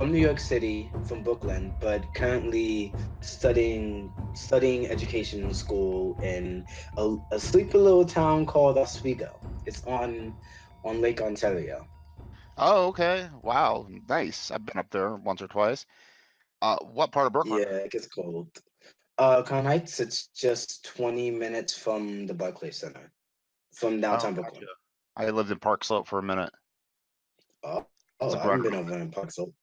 from New York City, from Brooklyn, but currently studying education in school in a sleepy little town called Oswego. It's on Lake Ontario. Oh, okay. Wow, nice. I've been up there once or twice. What part of Brooklyn? Yeah, it gets cold. Crown Heights, it's just 20 minutes from the Barclays Center, from Oh, downtown gotcha. Brooklyn. I lived in Park Slope for a minute. Oh, It's oh, like I right haven't been around. over in Park Slope.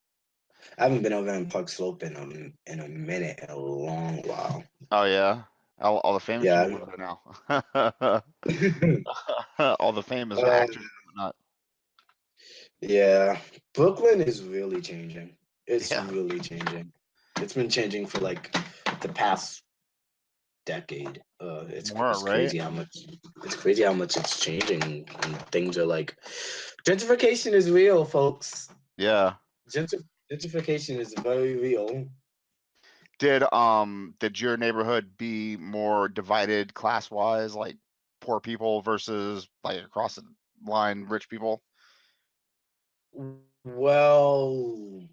I haven't been over in Park Slope in a minute, in a long while. Oh yeah, all the famous people Yeah. live there now. All the famous Uh, actors and whatnot. yeah, Brooklyn is really changing. It's Yeah, really changing. It's been changing for like the past decade. more It's right. crazy how much it's changing, and things are like gentrification is real, folks. Yeah. Gentrification is very real. Did your neighborhood be more divided class wise, like poor people versus like across the line rich people? Well,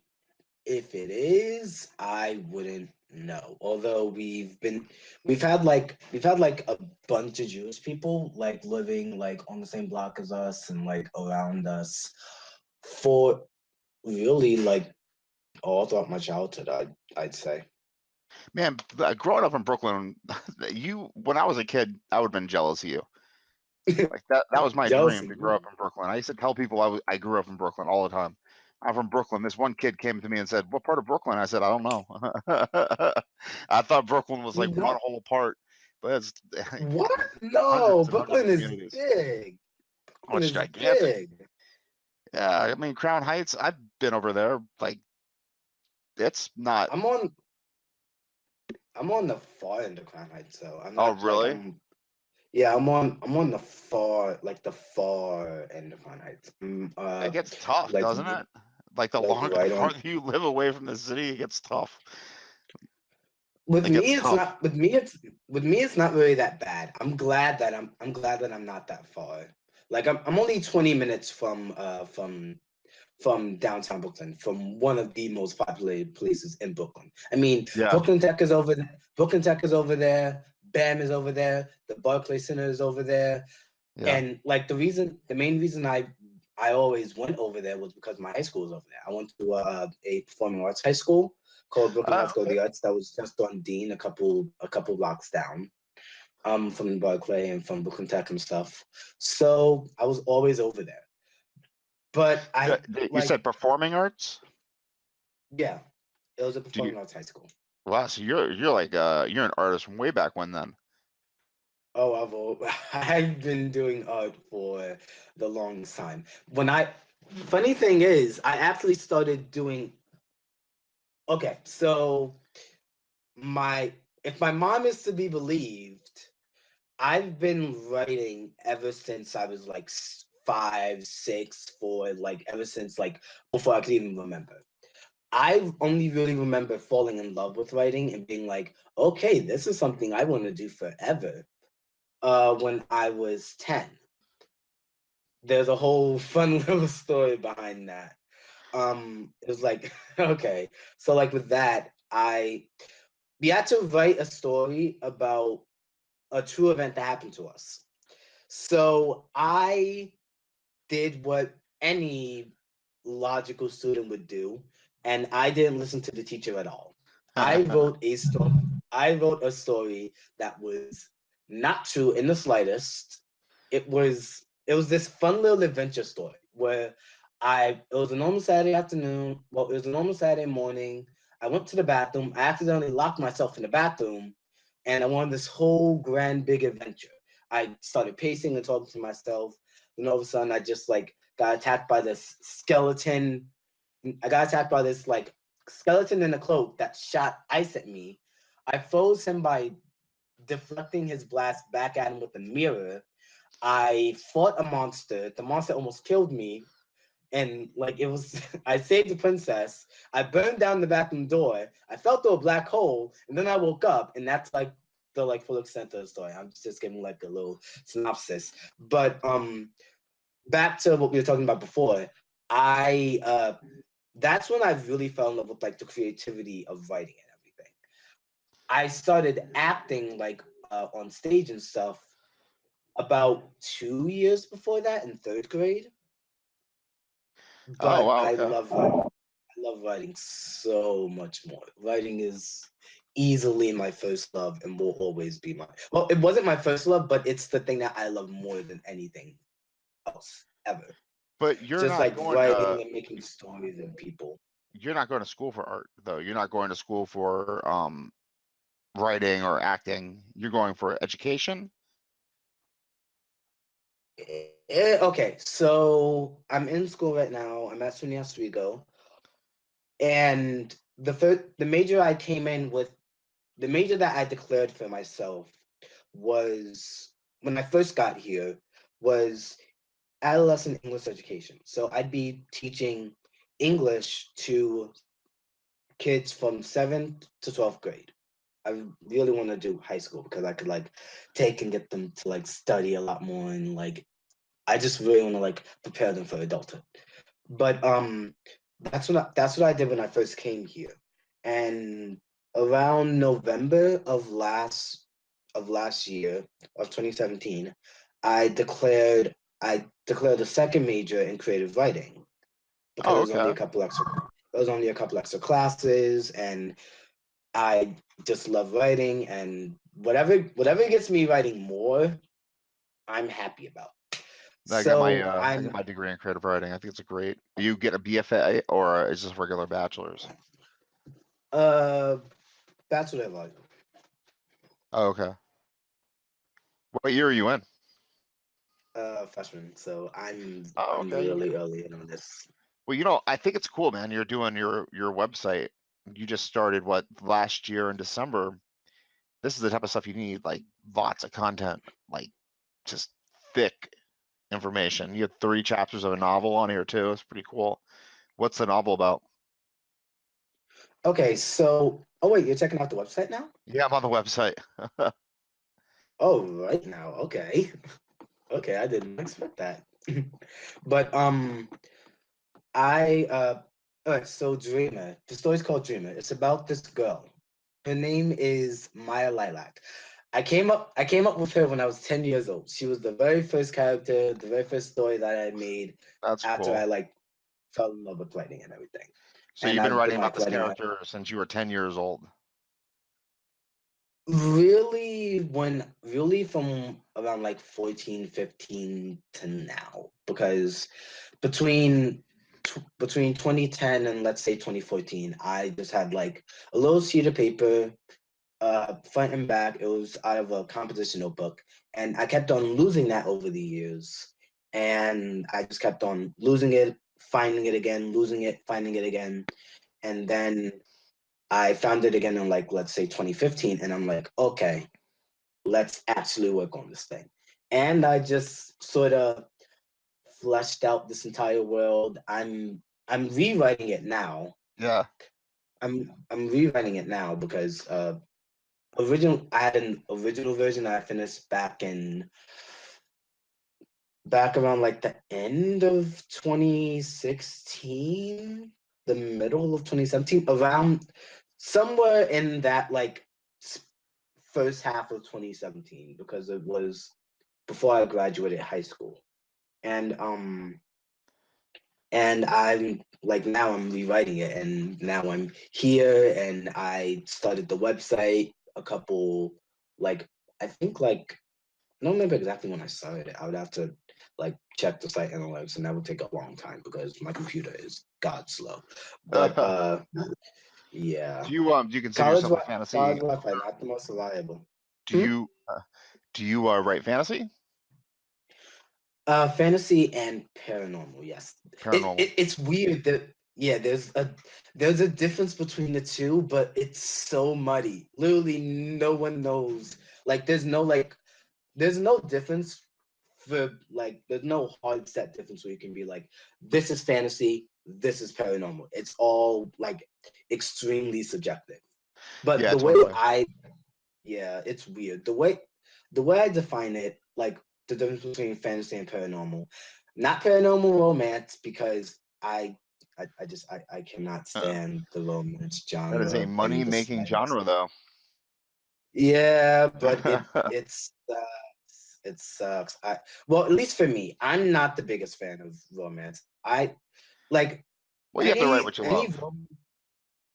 if it is, I wouldn't know. Although we've had like a bunch of Jewish people like living like on the same block as us and like around us for really like all throughout my childhood, I'd say. Man, growing up in Brooklyn, you when I was a kid, I would have been jealous of you. Like that was my dream Jealousy. to grow up in Brooklyn. I used to tell people I grew up in Brooklyn all the time. I'm from Brooklyn. This one kid came to me and said, "What part of Brooklyn?" I said, "I don't know." I thought Brooklyn was like one No, whole part, but it's what? No, hundreds and hundreds Brooklyn of is communities. big. Oh, Brooklyn it's is gigantic. big. Yeah, I mean Crown Heights. I've been over there. Like it's not. I'm on I'm on the far end of Crown Heights, so I'm Oh, not like really? I'm Yeah, I'm on the far end of Crown Heights. It gets tough, Like doesn't it? Like the right on. farther you live away from the city, it gets tough. With It me, gets it's tough. not. With me, it's not really that bad. I'm glad that I'm not that far. Like I'm only 20 minutes from downtown Brooklyn, from one of the most populated places in Brooklyn. I mean, Yeah, Brooklyn Tech is over there. BAM is over there. The Barclays Center is over there. yeah. And like the main reason I always went over there was because my high school was over there. I went to a performing arts high school called Brooklyn High School of Okay. the Arts that was just on Dean, a couple blocks down, from Barclay and from Brooklyn Tech and stuff. So I was always over there. But I You like said performing arts? yeah, it was a Do you? performing arts high school. Wow, so you're like you're an artist from way back when then. Oh, I've been doing art for the longest time. Funny thing is, I actually started doing. Okay, so my if my mom is to be believed, I've been writing ever since I was like 5, 6, 4, like ever since like before I could even remember. I only really remember falling in love with writing and being like, okay, this is something I want to do forever. When I was 10. There's a whole fun little story behind that. It was like, okay, so like with that, I we had to write a story about a true event that happened to us. So I did what any logical student would do, and I didn't listen to the teacher at all. I wrote a story. I wrote a story that was not true in the slightest. It was this fun little adventure story where it was a normal Saturday afternoon. Well, it was a normal Saturday morning. I went to the bathroom. I accidentally locked myself in the bathroom, and I wanted this whole grand big adventure. I started pacing and talking to myself. Then all of a sudden, I just like got attacked by this skeleton. I got attacked by this like skeleton in a cloak that shot ice at me. I froze him by deflecting his blast back at him with a mirror. I fought a monster. The monster almost killed me. And like it was, I saved the princess. I burned down the bathroom door. I fell through a black hole, and then I woke up, and that's like the like full extent of the story. I'm just giving like a little synopsis. But back to what we were talking about before. I that's when I really fell in love with like the creativity of writing and everything. I started acting like on stage and stuff about 2 years before that in third grade. Oh But wow, I okay. love writing. I love writing so much more. Writing is easily my first love and will always be my, well, it wasn't my first love, but it's the thing that I love more than anything else ever. But Just like writing and making stories and people. you're not going to school for art though. You're not going to school for writing or acting. You're going for education. Okay, so I'm in school right now. I'm at SUNY Oswego, and the major I came in with, the major that I declared for myself was when I first got here was adolescent English education. So I'd be teaching English to kids from 7th to 12th grade. I really want to do high school because I could like take and get them to like study a lot more and like I just really want to like prepare them for adulthood. But that's what I did when I first came here. And around November of last year of 2017, I declared a second major in creative writing because Oh, okay. there was only a couple extra classes and I just love writing and whatever gets me writing more, I'm happy about. So I got I'm my degree in creative writing. I think it's a great. You get a BFA or is this regular bachelor's? uh bachelor of art. Oh, okay. What year are you in? Freshman. So Oh, I'm okay. really early in on this. Well, I think it's cool, man. You're doing your website. You just started what last year in December. This is the type of stuff you need, like lots of content, like just thick information. You have 3 chapters of a novel on here too. It's pretty cool. What's the novel about? Okay, so oh wait, you're checking out the website now? Yeah, I'm on the website. Oh, right now. Okay. Okay, I didn't expect that. But I all right, so Dreamer. The story's called Dreamer. It's about this girl. Her name is Maya Lilac. I came up with her when I was 10 years old. She was the very first character, the very first story that I made That's after I cool. like fell in love with writing and everything. So And you've been I've writing been about like this writing character since you were 10 years old. really from around like 14, 15 to now because between between 2010 and let's say 2014, I just had like a little sheet of paper, front and back. It was out of a composition notebook, and I kept on losing that over the years. And I just kept on losing it, finding it again, losing it, finding it again, and then I found it again in like let's say 2015, and I'm like, okay, let's actually work on this thing. And I just sort of fleshed out this entire world. I'm rewriting it now. Yeah. I'm rewriting it now because I had an original version that I finished back around like the end of 2016, the middle of 2017, around somewhere in that like first half of 2017 because it was before I graduated high school. And I'm like now I'm rewriting it and now I'm here and I started the website a couple like I think like I don't remember exactly when I started it. I would have to like check the site analytics and that would take a long time because my computer is god slow. But yeah. Do you consider yourself a College fantasy? Wi-Fi not the most reliable. Do Hmm? you do you write fantasy? Fantasy and paranormal, yes. Paranormal. It's weird that yeah, there's a difference between the two, but it's so muddy. Literally, no one knows. Like, there's no difference for like, there's no hard set difference where you can be like, this is fantasy, this is paranormal. It's all like extremely subjective. But Yeah, totally. yeah, it's weird. The way I define it, like the difference between fantasy and paranormal, not paranormal romance because I cannot Uh, stand the romance that is a genre in the money-making slightest. genre, though. Yeah, but it sucks. Well, at least for me, I'm not the biggest fan of romance. I like Well, you have to write what you any love.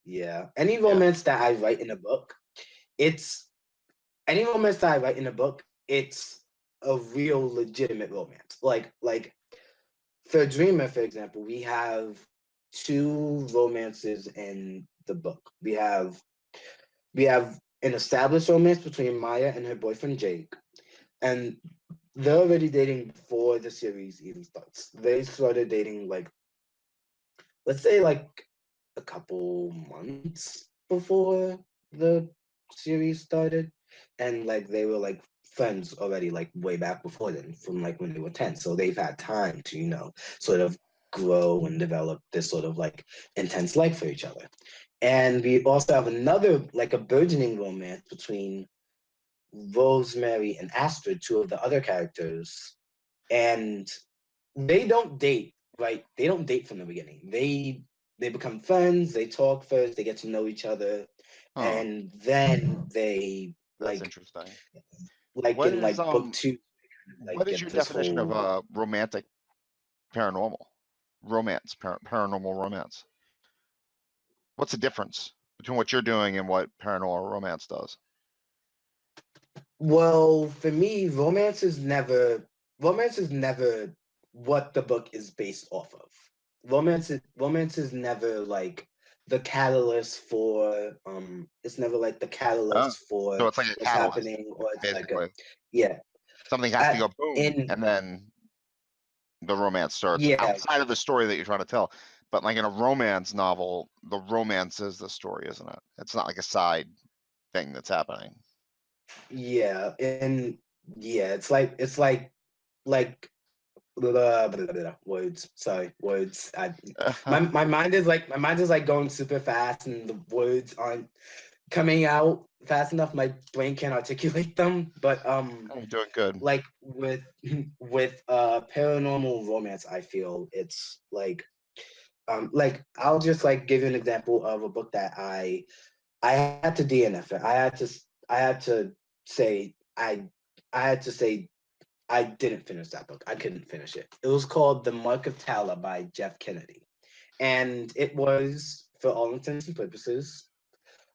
yeah, any Yeah. romance that I write in a book, it's any romance that I write in a book, it's a real legitimate romance. Like for Dreamer, for example, we have two romances in the book. We have an established romance between Maya and her boyfriend Jake, and they're already dating before the series even starts. They started dating like, let's say, like a couple months before the series started, and like they were like friends already, like way back before then, from like when they were 10. So they've had time to, sort of grow and develop this sort of like intense like for each other. And we also have another, like a burgeoning romance between Rosemary and Astrid, two of the other characters, and they don't date, right? They don't date from the beginning. They become friends, they talk first, they get to know each other, Huh. and then they That's interesting. like What in is like book two, like what is your get this definition of whole romantic paranormal romance, paranormal romance? What's the difference between what you're doing and what paranormal romance does? well, for me, romance is never what the book is based off of. Romance is never like the catalyst for it's never like the Oh, catalyst so for it's like a what's catalyst, happening, or it's like a basically. yeah. Something has to At go boom, in and then the romance starts Yeah, outside of the story that you're trying to tell. But like in a romance novel, the romance is the story, isn't it? It's not like a side thing that's happening. yeah, and yeah, it's like blah, blah, blah, blah, words. Sorry, words. My mind is like going super fast, and the words aren't coming out fast enough. My brain can't articulate them. But You're doing good. like with paranormal romance, I feel it's like I'll just like give you an example of a book that I had to DNF it. I had to say I had to say I didn't finish that book. I couldn't finish it. It was called The Mark of Tala by Jeff Kennedy. And it was, for all intents and purposes,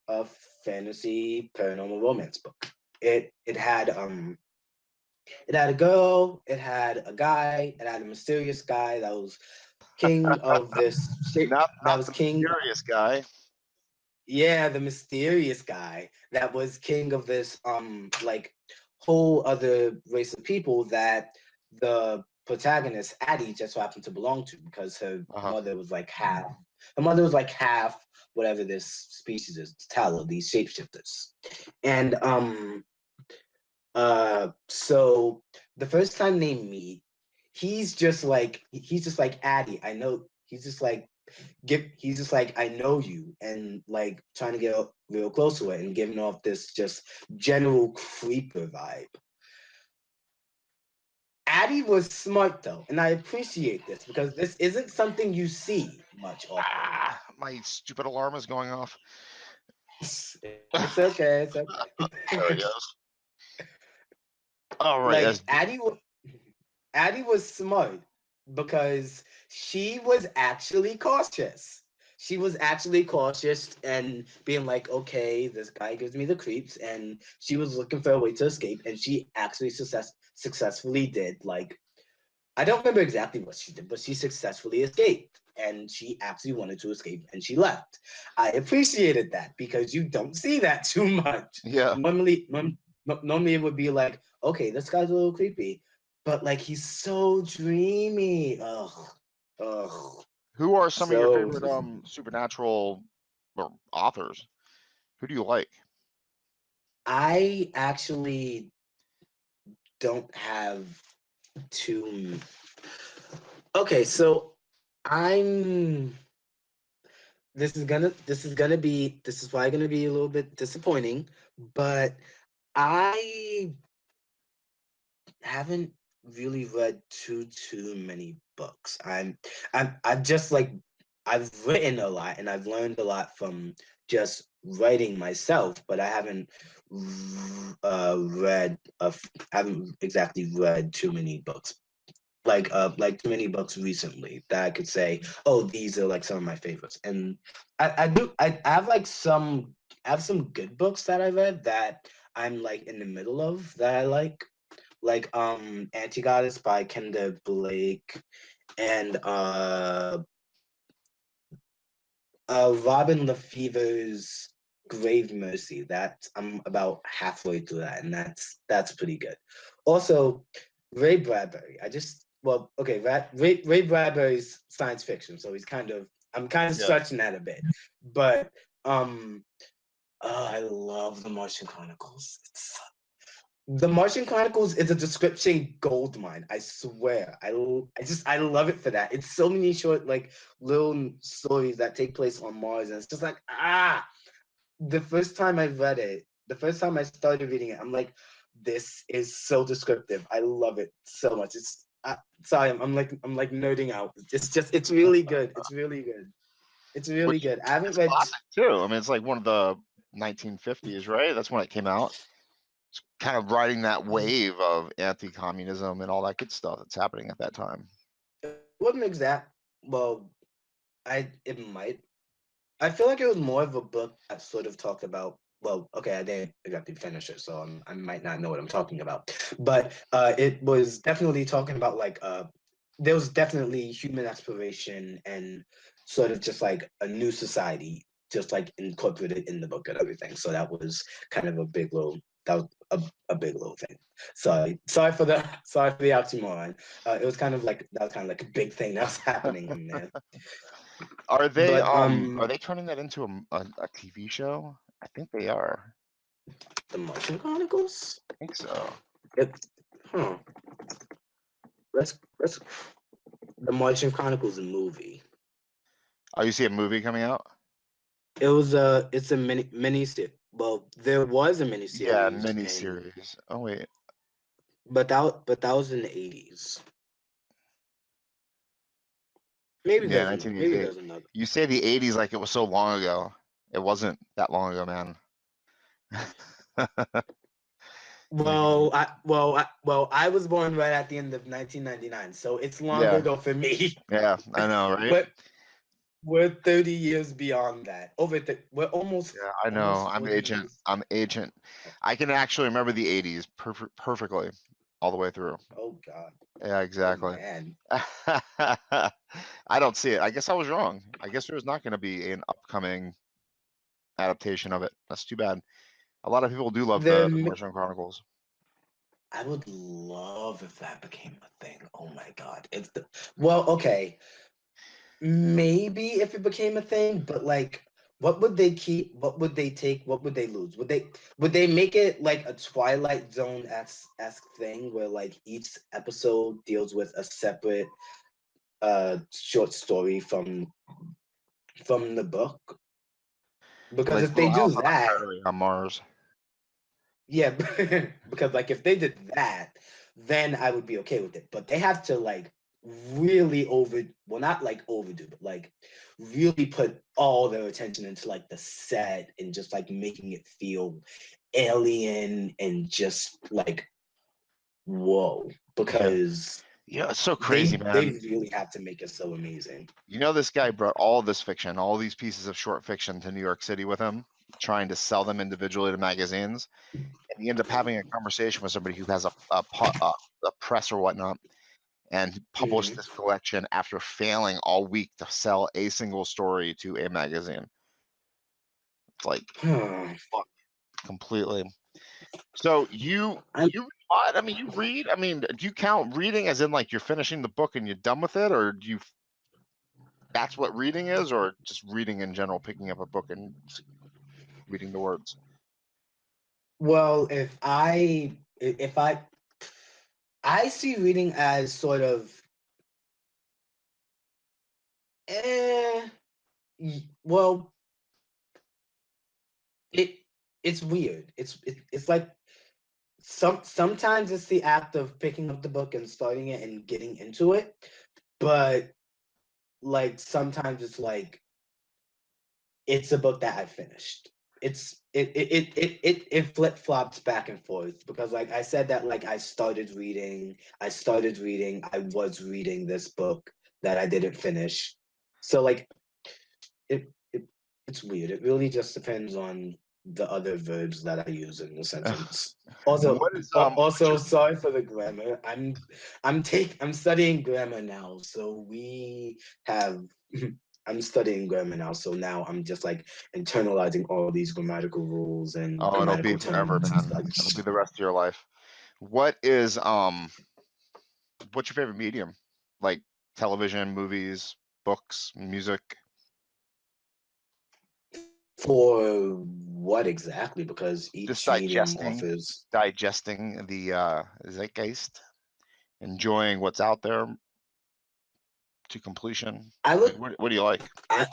a fantasy paranormal romance book. It had a girl, it had a guy, it had a mysterious guy that was king of this shape that Not was the king mysterious guy. Yeah, the mysterious guy that was king of this like whole other race of people that the protagonist Addie just so happened to belong to, because Uh-huh. her mother was like half whatever this species is, Tallow, these shapeshifters. And so the first time they meet, he's just like Addie, I know. He's just like, I know you, and like trying to get real close to it and giving off this just general creeper vibe. Addie was smart though, and I appreciate this because this isn't something you see much often. My stupid alarm is going off. It's okay. It's There it okay. goes. All right, that's Like deep. Addie was smart because she was actually cautious. She was actually cautious and being like, okay, this guy gives me the creeps, and she was looking for a way to escape, and she actually successfully did. Like, I don't remember exactly what she did, but she successfully escaped, and she actually wanted to escape, and she left. I appreciated that because you don't see that too much. Yeah. Normally it would be like, okay, this guy's a little creepy, but like he's so dreamy. Ugh, Who are some of your so favorite supernatural or authors? Who do you like? I actually don't have too. Okay, so I'm. This is probably gonna be a little bit disappointing, but I haven't really read too many books. I've just like I've written a lot and I've learned a lot from just writing myself, but I haven't read. Haven't exactly read too many books. Like too many books recently that I could say, oh, these are like some of my favorites. And I have like I have some good books that I read that I'm like in the middle of that I like Anti-Goddess by Kenda Blake and Robin Lefever's Grave Mercy. That I'm about halfway through that, and that's pretty good. Also, Ray Bradbury. Ray Bradbury's science fiction, so I'm kind of Yeah. stretching that a bit, but I love the Martian Chronicles. The Martian Chronicles is a description gold mine. I swear. I love it for that. It's so many short like little stories that take place on Mars, and it's just like The first time I read it, the first time I started reading it, I'm like, this is so descriptive. I love it so much. Sorry, I'm like nerding out. It's really good. It's really good. It's really Which good. I haven't is read. classic too. I mean, it's like one of the 1950s, right? That's when it came out. It's kind of riding that wave of anti-communism and all that good stuff that's happening at that time. It wasn't exact. Well, it might. I feel like it was more of a book that sort of talked about. Well, okay, I didn't exactly finish it, so I might not know what I'm talking about. But it was definitely talking about there was definitely human exploration and sort of just like a new society, just like incorporated in the book and everything. So that was kind of a big little. That was a big little thing. Sorry for the oxymoron. It was kind of like that was kind of like a big thing that was happening in there. But Are they turning that into a TV show? I think they are. The Martian Chronicles? I think so. It, huh. Let's The Martian Chronicles movie. Oh, you see a movie coming out? It's a mini series. Well, there was a mini Yeah, series and miniseries. Oh wait. but that was in the 80s. Yeah, Maybe 1988. there's another. You say the 80s like it was so long ago. It wasn't that long ago, man. I was born right at the end of 1999, so it's longer Yeah, ago for me. yeah, I know, right? But we're 30 years beyond that. We're Yeah, I know. almost I'm 40 agent. years. I'm agent. I can actually remember the 80s perfectly all the way through. Oh God. Yeah, Oh exactly. man. I don't see it. I guess I was wrong. I guess there's not going to be an upcoming adaptation of it. That's too bad. A lot of people do love the The Martian Chronicles. I would love if that became a thing. Oh my God. Well, okay. Maybe if it became a thing, but like what would they keep? What would they take? What would they lose? Would they make it like a Twilight Zone esque thing where like each episode deals with a separate short story from the book? Because Like if they Little do House on the that, Prairie on Mars. yeah, because like if they did that, then I would be okay with it. But they have to like really not like overdo, but like really put all their attention into like the set and just like making it feel alien and just like whoa. Yeah. Because Yeah, it's so crazy, they man. really have to make it so amazing. You know, this guy brought all this fiction, all these pieces of short fiction to New York City with him, trying to sell them individually to magazines. And he ended up having a conversation with somebody who has a press or whatnot, and published Hmm. this collection after failing all week to sell a single story to a magazine. It's like fuck completely. So you read? I mean, you read. I mean, do you count reading as in like you're finishing the book and you're done with it, or do you? That's what reading is, or just reading in general, picking up a book and reading the words. Well, if I see reading as sort of eh, well, it it's weird. It's like sometimes it's the act of picking up the book and starting it and getting into it, but like sometimes it's like it's a book that I finished. It flip flops back and forth because like I said that like I was reading this book that I didn't finish. So like it, it it's weird. It really just depends on the other verbs that I use in the sentence. Also, What is what's also your sorry for the grammar. I'm studying grammar now, so we have I'm studying grammar now, so now I'm just like internalizing all these grammatical rules and oh, it'll be grammatical forever, terms and man. It'll be such. the rest of your life. What is what's your favorite medium? Like television, movies, books, music? For what exactly? Because Just each medium digesting offers. digesting the zeitgeist, enjoying what's out there to completion. I Like would. what do you like? I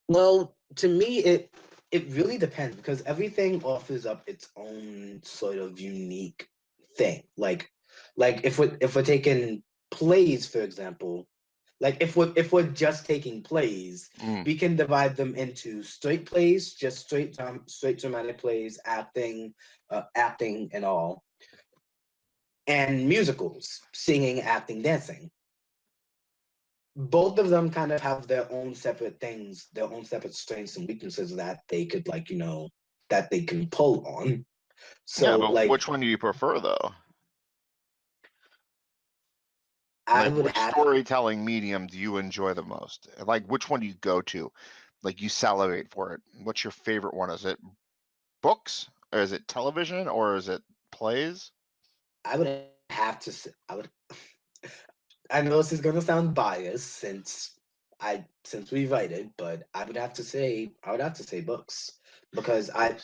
Well, to me, it really depends because everything offers up its own sort of unique thing. Like if we're taking plays, for example, like if we're just taking plays, Mm. we can divide them into straight plays, just straight dramatic plays, acting and all, and musicals, singing, acting, dancing. Both of them kind of have their own separate things, their own separate strengths and weaknesses that they could like, that they can pull on. Yeah, So but like which one do you prefer though? I Like would which have storytelling medium do you enjoy the most? Like which one do you go to? Like you salivate for it. What's your favorite one? Is it books? Or is it television? Or is it plays? I would have to say I know this is gonna sound biased since we write it, but I would have to say books because Books. I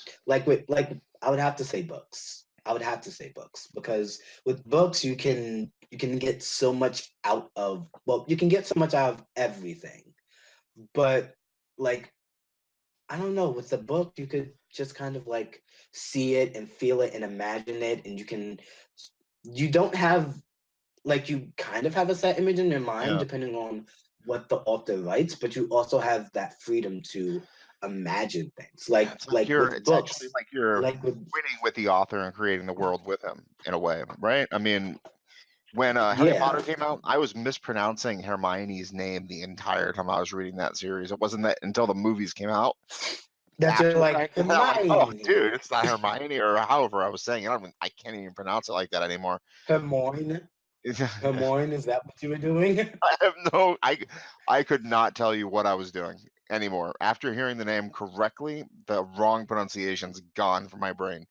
would have to say books. I would have to say books because with books you can get so much out of you can get so much out of everything. But like I don't know, with the book you could just kind of like see it and feel it and imagine it and you don't have like you kind of have a set image in your mind Yeah. depending on what the author writes, but you also have that freedom to imagine things. Yeah, Like it's like like you're with it's actually books, like you're like with winning with the author and creating the world with him in a way, right? I mean, when Harry yeah, Potter came out, I was mispronouncing Hermione's name the entire time I was reading that series. It wasn't that until the movies came out that you're after the like fact that I'm like, oh, Hermione, dude, it's not Hermione or however I was saying it. I can't even pronounce it like that anymore. Hermione, Hermione. Is that what you were doing? I have no, I could not tell you what I was doing anymore. After hearing the name correctly, the wrong pronunciation's gone from my brain.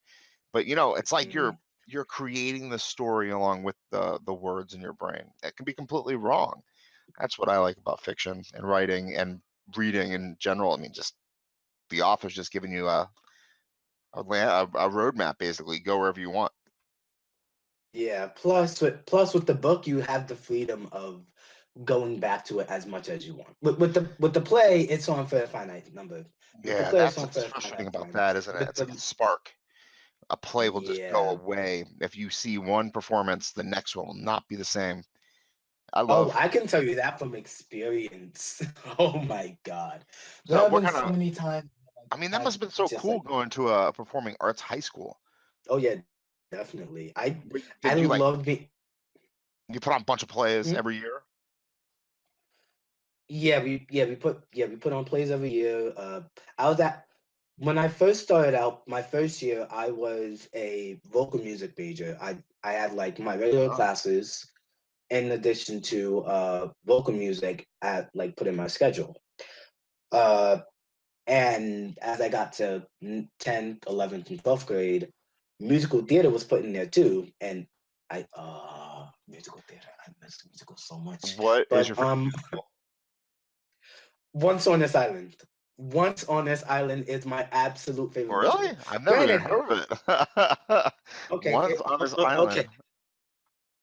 But it's like Mm, you're creating the story along with the words in your brain. It can be completely wrong. That's what I like about fiction and writing and reading in general. I mean, just the author's just giving you a roadmap, basically. Go wherever you want. yeah. Plus with the book, you have the freedom of going back to it as much as you want. With the play, it's on for a finite number. With the Yeah, play, it's that's on what's for a frustrating finite about time. that, isn't it? With It's like a the spark. A play will just go Yeah. away. If you see one performance, the next one will not be the same. I Oh, love. I can tell you that from experience. Oh my God. There So, have what been kind so of? many times I mean, that I've must have been so just cool like, going to a performing arts high school. oh yeah, definitely. I Did you like? love being You put on a bunch of plays hmm? every year. We put on plays every year. I was at When I first started out, my first year, I was a vocal music major. I had like my regular Oh, classes in addition to vocal music at like put in my schedule. Uh And as I got to 10th, 11th, and 12th grade, musical theater was put in there too. And musical theater, I miss musical so much. what is your But favorite musical? Once on This Island. Once on This Island is my absolute Oh, favorite musical. really? I've never even Granted, heard of it. okay, Once on this island. okay,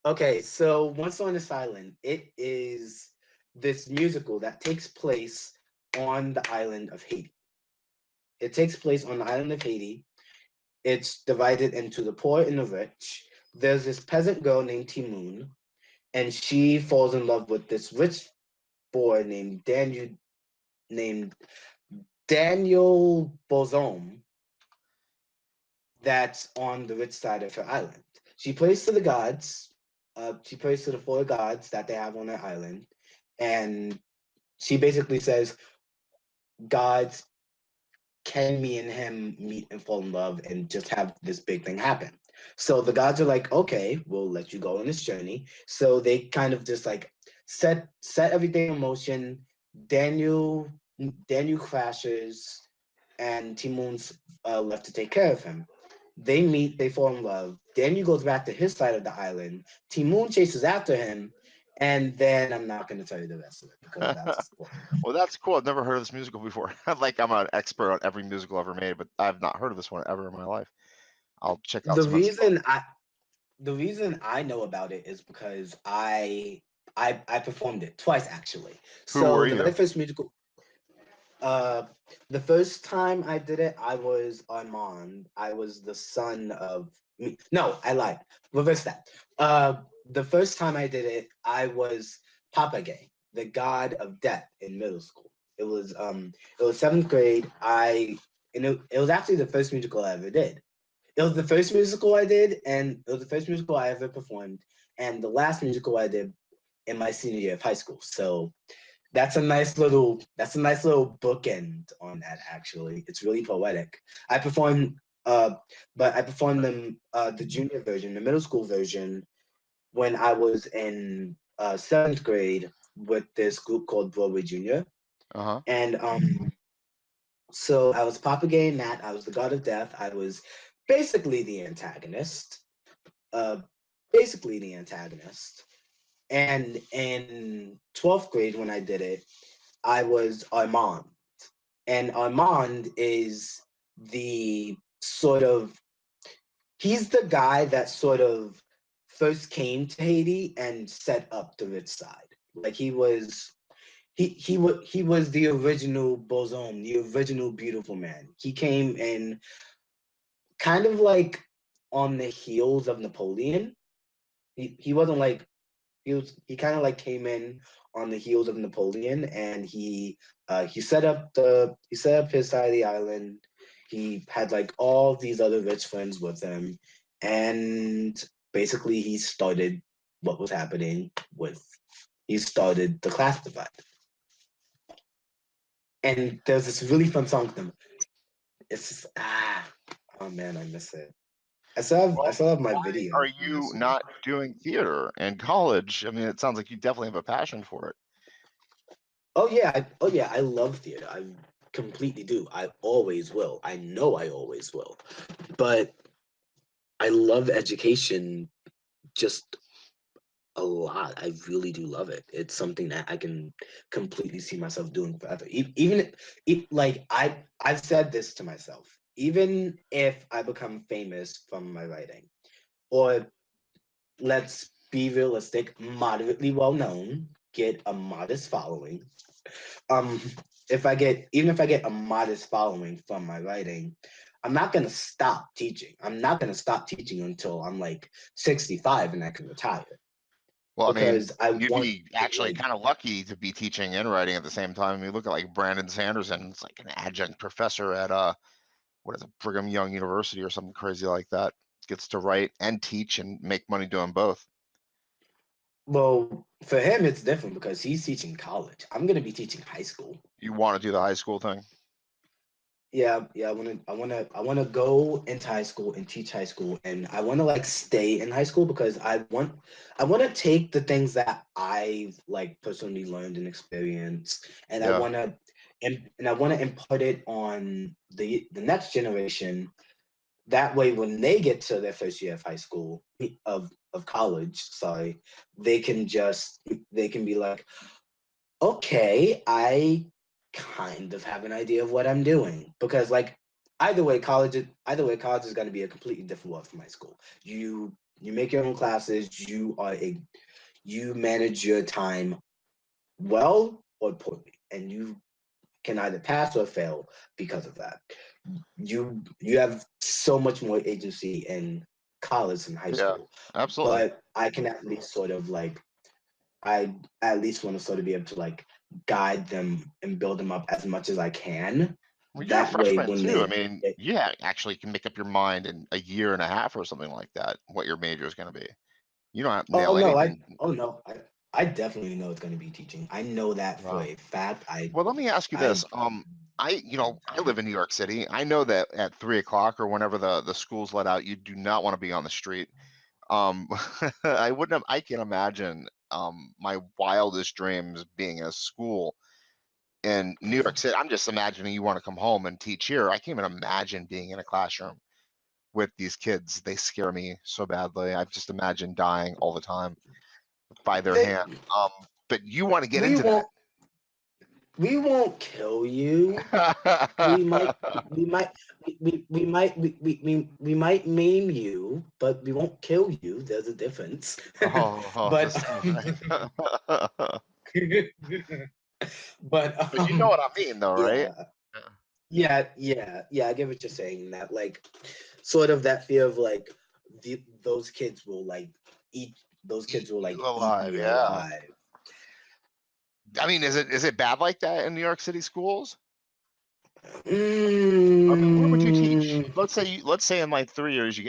okay. So Once on This Island, it is this musical that takes place on the island of Haiti. It takes place on the island of Haiti. It's divided into the poor and the rich. There's this peasant girl named Timoon, and she falls in love with this rich boy named Daniel Bozome that's on the rich side of her island. She prays to the gods. She prays to the four gods that they have on their island, and she basically says, "Gods, can me and him meet and fall in love and just have this big thing happen?" So the gods are like, "Okay, we'll let you go on this journey." So they kind of just like set everything in motion. Daniel Daniel crashes, and Timon's left to take care of him. They meet, they fall in love. Daniel goes back to his side of the island. Timon chases after him, and then I'm not going to tell you the rest of it because that's a spoiler. Well, that's cool. I've never heard of this musical before. Like I'm an expert on every musical ever made, but I've not heard of this one ever in my life. I'll check out The some of this. reason I know about it is because I performed it twice actually. Who were So the very you? first musical, uh, the first time I did it, I was Armand. I was the son of me. No, I lied. Reverse that. The first time I did it, I was Papa Gay, the god of death in middle school. It was seventh grade. It was actually the first musical I ever did. It was the first musical I did, and it was the first musical I ever performed, and the last musical I did in my senior year of high school. So that's a nice little bookend on that. Actually, it's really poetic. I performed, but I performed the junior version, the middle school version, when I was in seventh grade with this group called Broadway Junior, Uh-huh. and so I was Papa Gay in that. I was the god of death. I was basically the antagonist. Uh, basically the antagonist. And in 12th grade, when I did it, I was Armand. And Armand is the sort of, he's the guy that sort of first came to Haiti and set up the rich side. Like he was the original Bozome, the original beautiful man. He came in kind of like on the heels of Napoleon. He wasn't like he kind of like came in on the heels of Napoleon, and he set up his side of the island. He had like all these other rich friends with him, and basically what was happening with he started the class divide. And there's this really fun song with them. It's just oh man, I miss it. I Well, still have my why video are on you this one. not doing theater in college? I mean, it sounds like you definitely have a passion for it. Oh yeah, I love theater. I completely do. I always will. I know I always will. But I love education just a lot. I really do love it. It's something that I can completely see myself doing forever. Like I've said this to myself. Even if I become famous from my writing, or let's be realistic, moderately well known, get a modest following, um if I get a modest following from my writing, I'm not going to stop teaching. I'm not going to stop teaching until I'm like 65 and I can retire, Well, I mean, because I you'd want be to actually like kind of lucky to be teaching and writing at the same time. I mean, look at like Brandon Sanderson. It's like an adjunct professor at what is it, Brigham Young University or something crazy like that. Gets to write and teach and make money doing both. well, for him it's different because he's teaching college. I'm going to be teaching high school. You want to do the high school thing? Yeah, I want to go into high school and teach high school, and I want to like stay in high school because I want to take the things that I've like personally learned and experienced, and Yeah. and I want to impart it on the next generation. That way, when they get to their first year of high school of college, sorry, they can be like, okay, I kind of have an idea of what I'm doing, because like either way college is going to be a completely different world from high school. You make your own classes. You manage your time well or poorly, and you can either pass or fail because of that. You have so much more agency in college than high Yeah. school, Absolutely. but I can at least sort of like I at least want to sort of be able to like guide them and build them up as much as I can. Well, you're a That way, freshman when too. I they, mean, you actually can make up your mind in a year and a half or something like that, what your major is going to be. You don't have to oh nail no, anything. I definitely know it's going to be teaching. I know that for Wow. a fact. Well, let me ask you I this. I live in New York City. I know that at 3 o'clock or whenever the schools let out, you do not want to be on the street. I can imagine my wildest dreams being in a school in New York City. I'm just imagining you want to come home and teach here. I can't even imagine being in a classroom with these kids. They scare me so badly. I just imagine dying all the time by their they, hand. But you want to get we into that. won't we won't kill you. We might we might we might maim you, but we won't kill you. There's a difference. But This is right. but But you know what I mean, though, right? yeah. Yeah, I get what you're saying. That like sort of that fear of like those kids will like eat those Eat kids will you like eat alive, me yeah. alive. I mean, is it bad like that in New York City schools? I mean, where would you teach? Mm, Let's say in like 3 years you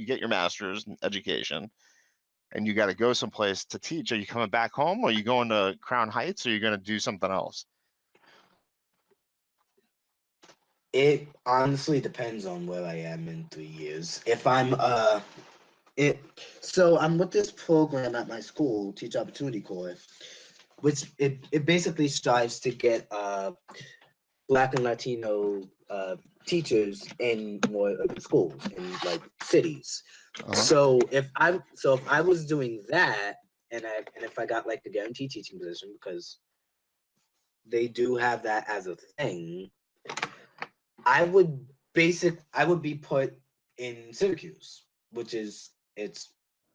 get your master's in education, and you got to go someplace to teach. Are you coming back home, or are you going to Crown Heights, or are you going to do something else? it honestly depends on where I am in 3 years. If I'm it so I'm with this program at my school, Teacher Opportunity Corps, which it basically strives to get Black and Latino teachers in more urban schools in like cities. Uh-huh. So if I was doing that, and if I got like the guaranteed teaching position, because they do have that as a thing, I would be put in Syracuse, which is it's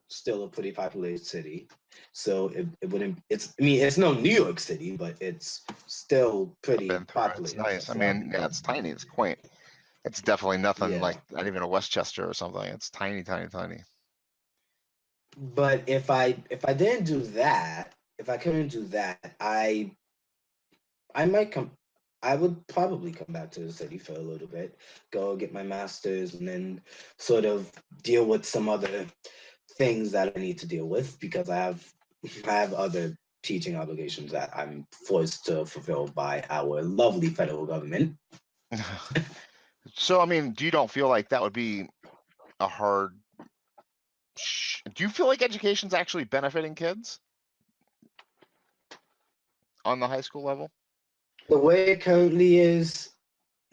still a pretty populated city. So it wouldn't it's no New York City, but it's still I've pretty been through it. It's populated. nice. I So I'll be mean, yeah, put it's tiny. It's quaint. It's definitely nothing like yeah. not even a Westchester or something. It's tiny, tiny, tiny. But if I didn't do that, if I couldn't do that, I might come I would probably come back to the city for a little bit, go get my master's, and then sort of deal with some other things that I need to deal with because I have other teaching obligations that I'm forced to fulfill by our lovely federal government. So, I mean, you don't feel like that would be a hard? Do you feel like education's actually benefiting kids on the high school level? The way it currently is,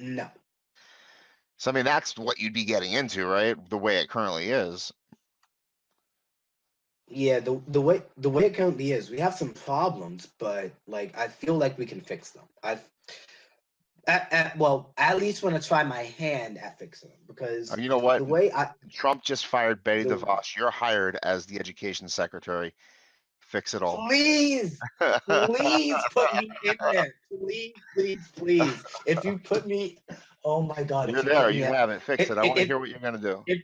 no. So, I mean, that's what you'd be getting into, right? The way it currently is. Yeah, the way it currently is, we have some problems, but like I feel like we can fix them. Well, I at least want to try my hand at fixing them because You know what? the way I Trump just fired Betty the DeVos. You're hired as the education secretary. Fix it all. please please put me in there, please. If you put me, oh my God, You're if you there. put me You at have it. Fix if it. I want to if hear what you're gonna do. if,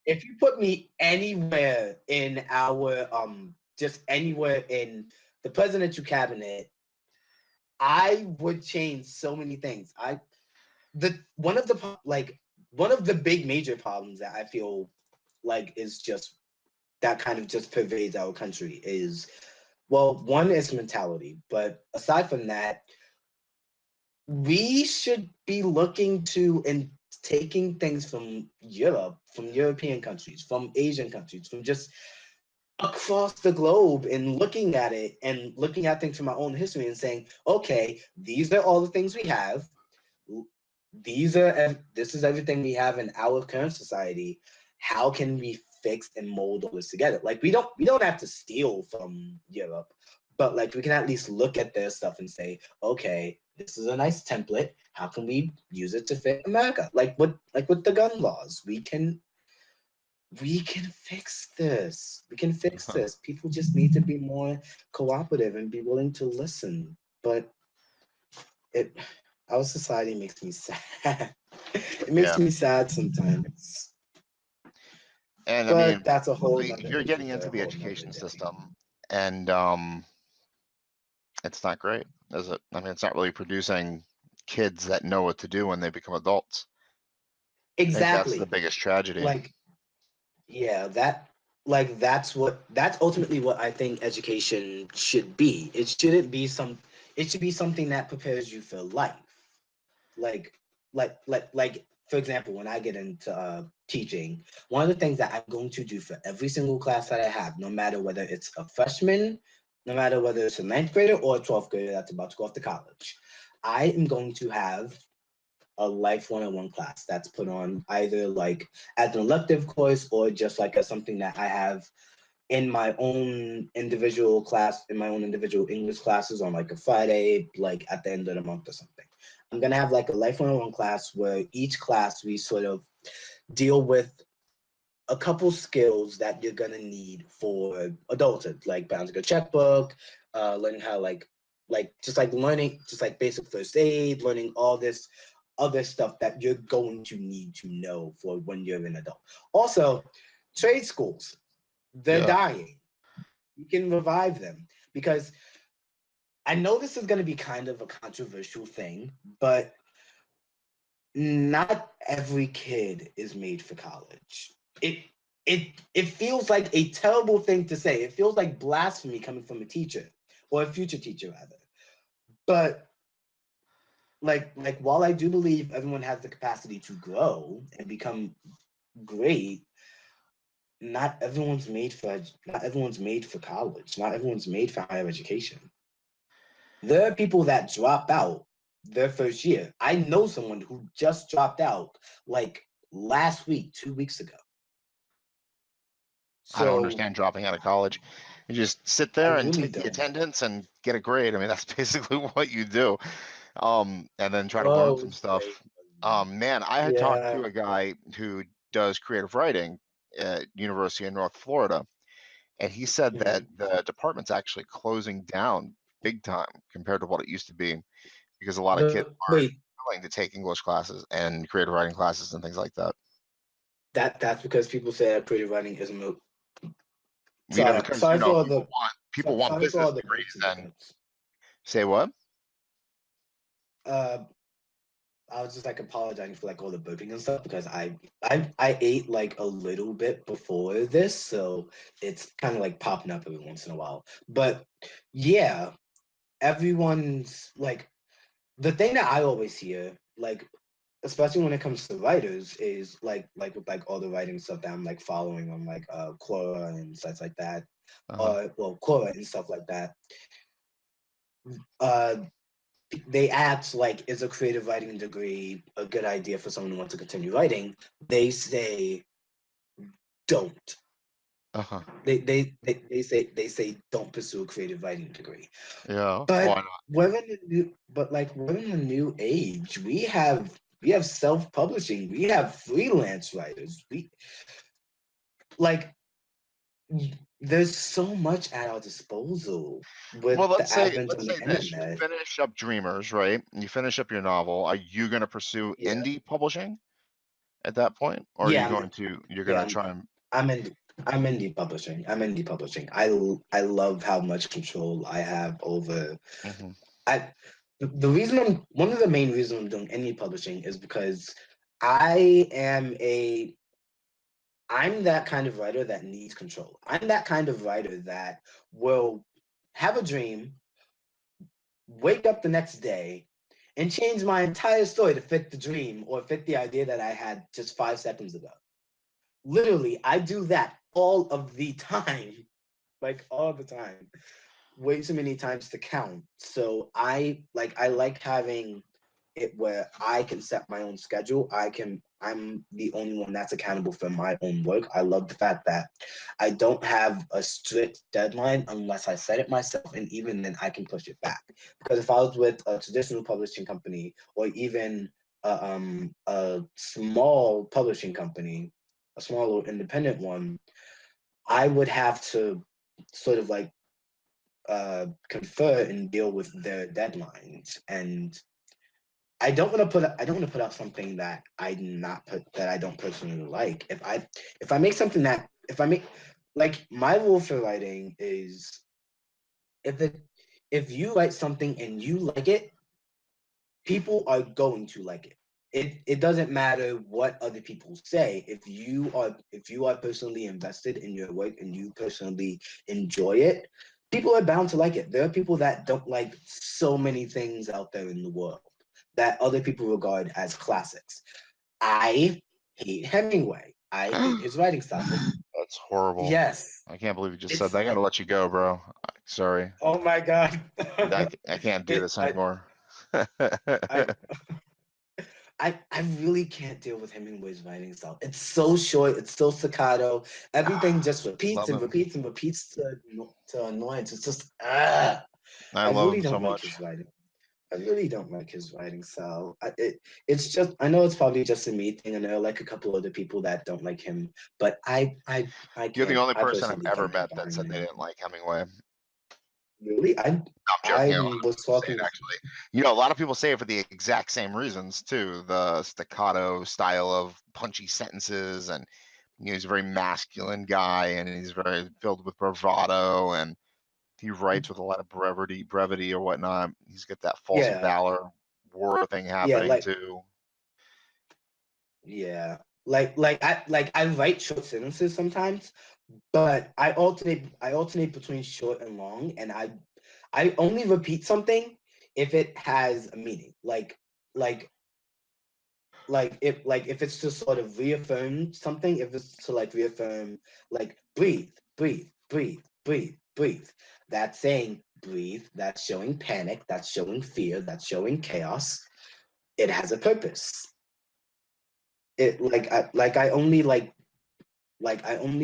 if you put me anywhere in our just anywhere in the presidential cabinet, I would change so many things. The one of the big major problems that I feel like is just that kind of just pervades our country is, well, one is mentality, but aside from that, we should be looking to and taking things from Europe, from European countries, from Asian countries, from just across the globe and looking at it and looking at things from our own history and saying, okay, these are all the things we have. This is everything we have in our current society. How can we fix and mold all this together? Like we don't have to steal from Europe, but like we can at least look at their stuff and say, okay, this is a nice template. How can we use it to fit America? Like with the gun laws, we can fix this. We can fix this. People just need to be more cooperative and be willing to listen. But it our society makes me sad. It makes Yeah. me sad sometimes. And I But mean, that's a whole nother you're issue getting for into a the whole nother education day. system, and it's not great, is it? I mean, it's not really producing kids that know what to do when they become adults. I think that's the Exactly. biggest tragedy. Like, yeah, that's ultimately what I think education should be. It should be something that prepares you for life. Like like for example, when I get into teaching, one of the things that I'm going to do for every single class that I have, no matter whether it's a freshman, no matter whether it's a ninth grader or a 12th grader that's about to go off to college, I am going to have a life one-on-one class that's put on either like as an elective course or just like as something that I have in my own individual class, in my own individual English classes on like a Friday, like at the end of the month or something. I'm gonna have like a life one-on-one class where each class we sort of deal with a couple skills that you're gonna need for adulthood, like balancing a checkbook, learning how like just like learning just like basic first aid, learning all this other stuff that you're going to need to know for when you're an adult. Also, trade schools, they're Yeah, dying. You can revive them because I know this is going to be kind of a controversial thing, but not every kid is made for college. It it feels like a terrible thing to say. It feels like blasphemy coming from a teacher or a future teacher rather. But like while I do believe everyone has the capacity to grow and become great, not everyone's made for college. Not everyone's made for higher education. There are people that drop out their first year. I know someone who just dropped out like last week, 2 weeks ago. I don't So understand dropping out of college. You just sit I there and really take the don't. attendance and get a grade. I mean, that's basically what you do. And then try to learn Oh, some it's crazy. stuff. Man, I had talked to Yeah. a guy who does creative writing at University of North Florida, and he said that Mhm. the department's actually closing down big time compared to what it used to be because a lot of kids But aren't wait, willing to take English classes and creative writing classes and things like that. that's because people say that creative writing isn't a You know, sorry, because you know people want sorry for business all the degrees burps in the and cuts. say what? Uh I was just like apologizing for like all the burping and stuff because I ate like a little bit before this, so it's kind of like popping up every once in a while. But yeah, everyone's like the thing that I always hear, like especially when it comes to writers, is like with like all the writing stuff that I'm like following on like Quora and sites like that, Uh-huh. or well Quora and stuff like that. Uh, they ask like, is a creative writing degree a good idea for someone who wants to continue writing? They say don't. Uh-huh. They say don't pursue a creative writing degree. Yeah. Why But not? we're in a new age. We have self-publishing. We have freelance writers. We like there's so much at our disposal Well, with the advent of let's the say this. You internet. finish up Dreamers, right? You finish up your novel. Are you going to pursue Yeah, indie publishing at that point, or are you yeah, going to you're going yeah. to try and I'm in. I'm indie publishing. I'm indie publishing. I love how much control I have over. Mhm. I the reason one of the main reasons I'm doing indie publishing is because I am a I'm that kind of writer that needs control. I'm that kind of writer that will have a dream, wake up the next day, and change my entire story to fit the dream or fit the idea that I had just 5 seconds ago. Literally, I do that all of the time, like all the time, way too many times to count. So I like having it where I can set my own schedule. I'm the only one that's accountable for my own work. I love the fact that I don't have a strict deadline unless I set it myself, and even then I can push it back. Because if I was with a traditional publishing company or even a small publishing company, a small or independent one, I would have to sort of like confer and deal with their deadlines. And I don't want to put out something that I don't personally like. If I make something that if I make like my rule for writing is if you write something and you like it, people are going to like it. It doesn't matter what other people say. If you are personally invested in your work and you personally enjoy it, people are bound to like it. There are people that don't like so many things out there in the world that other people regard as classics. I hate Hemingway. I hate his writing style. That's horrible. Yes, I can't believe you just said it's that. I gotta let you go, bro. Sorry. oh my god. I can't do it this anymore. I I really can't deal with Hemingway's writing style. It's so short, it's so staccato. Everything just repeats Love and him. repeats and repeats to annoyance. It's just I I love really him so don't like his much. writing. I really don't like his writing style. It's just I know it's probably just a me thing, and there are like a couple other people that don't like him, but I You're the can't. only I person I've personally ever can't get met that behind said they him. didn't like Hemingway. No, Really, I'm joking. A lot of was people say talking it with actually. You know, a lot of people say it for the exact same reasons too. The staccato style of punchy sentences, and he's a very masculine guy, and he's very filled with bravado, and he writes with a lot of brevity or whatnot. He's got that false yeah valor war thing yeah happening like too. yeah I write short sentences sometimes, but I alternate between short and long, and I only repeat something if it has a meaning. Like if it's to sort of reaffirm something, if it's to like reaffirm like breathe, breathe, breathe, breathe, breathe. That's saying breathe, that's showing panic, that's showing fear, that's showing chaos. It has a purpose. It like I only